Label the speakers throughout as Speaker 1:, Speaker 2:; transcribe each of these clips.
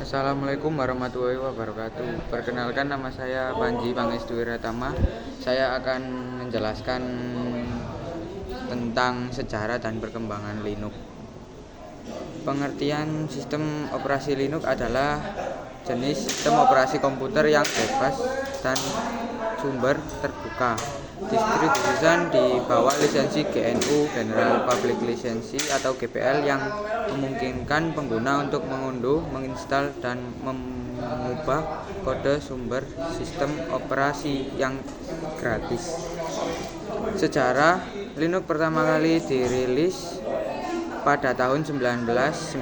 Speaker 1: Assalamualaikum warahmatullahi wabarakatuh. Perkenalkan, nama saya Panji Pangestu Wiratama. Saya akan menjelaskan tentang sejarah dan perkembangan Linux. Pengertian sistem operasi Linux adalah jenis sistem operasi komputer yang bebas dan sumber terbuka. Distribusi di bawah lisensi GNU General Public License atau GPL yang memungkinkan pengguna untuk mengunduh, menginstal, dan mengubah kode sumber sistem operasi yang gratis. Sejarah Linux pertama kali dirilis pada tahun 1991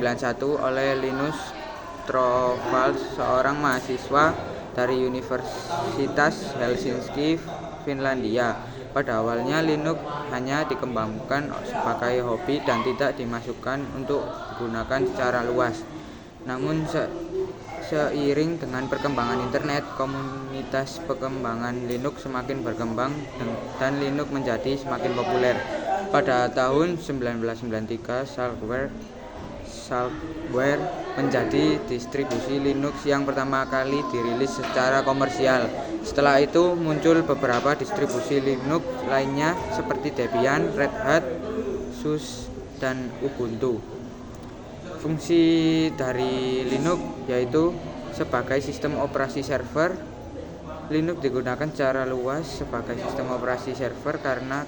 Speaker 1: oleh Linus Torvalds, seorang mahasiswa dari Universitas Helsinki, Finlandia. Pada awalnya Linux hanya dikembangkan sebagai hobi dan tidak dimasukkan untuk digunakan secara luas. Namun seiring dengan perkembangan internet, komunitas pengembangan Linux semakin berkembang dan Linux menjadi semakin populer. Pada tahun 1993, Slackware menjadi distribusi Linux yang pertama kali dirilis secara komersial. Setelah itu muncul beberapa distribusi Linux lainnya seperti Debian, Red Hat, SUSE, dan Ubuntu. Fungsi dari Linux yaitu sebagai sistem operasi server. Linux digunakan secara luas sebagai sistem operasi server karena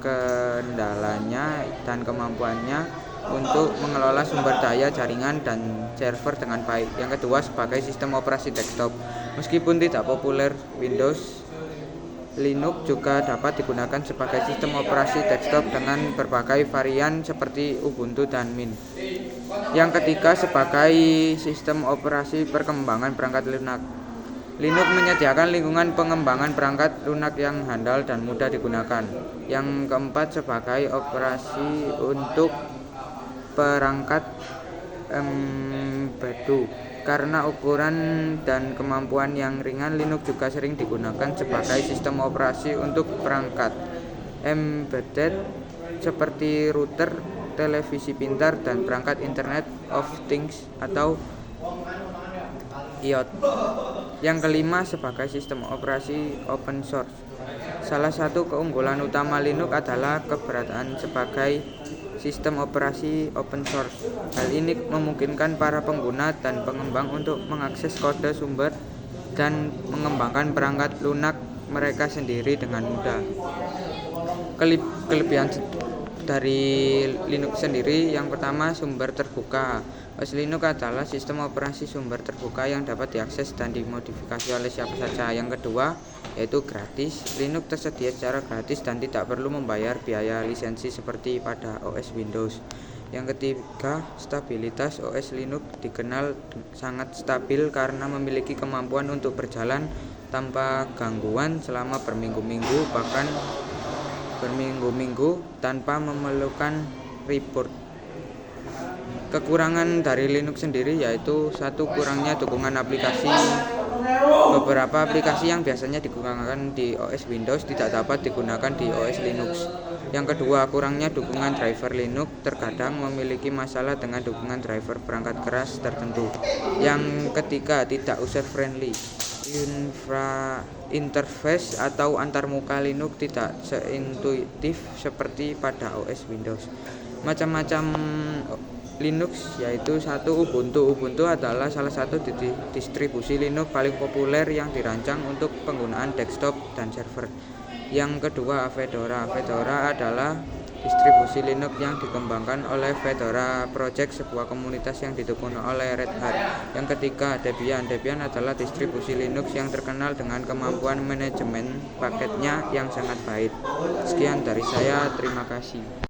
Speaker 1: kendalanya dan kemampuannya untuk mengelola sumber daya jaringan dan server dengan baik. Yang kedua, sebagai sistem operasi desktop. Meskipun tidak populer Windows, Linux juga dapat digunakan sebagai sistem operasi desktop dengan berbagai varian seperti Ubuntu dan Mint. Yang ketiga, sebagai sistem operasi perkembangan perangkat lunak. Linux menyediakan lingkungan pengembangan perangkat lunak yang handal dan mudah digunakan. Yang keempat, sebagai operasi untuk perangkat embedded. Karena ukuran dan kemampuan yang ringan, Linux juga sering digunakan sebagai sistem operasi untuk perangkat embedded seperti router, televisi pintar, dan perangkat Internet of Things atau IoT. Yang kelima, sebagai sistem operasi open source. Salah satu keunggulan utama Linux adalah keberadaan sebagai sistem operasi open source. Hal ini memungkinkan para pengguna dan pengembang untuk mengakses kode sumber dan mengembangkan perangkat lunak mereka sendiri dengan mudah. Kelebihan dari Linux sendiri, yang pertama, sumber terbuka. OS Linux adalah sistem operasi sumber terbuka yang dapat diakses dan dimodifikasi oleh siapa saja. Yang kedua, yaitu gratis. Linux tersedia secara gratis dan tidak perlu membayar biaya lisensi seperti pada OS Windows. Yang ketiga, stabilitas. OS Linux dikenal sangat stabil karena memiliki kemampuan untuk berjalan tanpa gangguan selama berminggu-minggu, bahkan berminggu-minggu tanpa memerlukan reboot. Kekurangan dari Linux sendiri yaitu satu, kurangnya dukungan aplikasi. Beberapa aplikasi yang biasanya digunakan di OS Windows tidak dapat digunakan di OS Linux. Yang kedua, kurangnya dukungan driver Linux. Terkadang memiliki masalah dengan dukungan driver perangkat keras tertentu. Yang ketiga, tidak user friendly. Interface atau antarmuka Linux tidak seintuitif seperti pada OS Windows. Macam-macam Linux yaitu satu, Ubuntu. Ubuntu adalah salah satu distribusi Linux paling populer yang dirancang untuk penggunaan desktop dan server. Yang kedua, Fedora. Fedora adalah distribusi Linux yang dikembangkan oleh Fedora Project, sebuah komunitas yang didukung oleh Red Hat. Yang ketiga, Debian. Debian adalah distribusi Linux yang terkenal dengan kemampuan manajemen paketnya yang sangat baik. Sekian dari saya, terima kasih.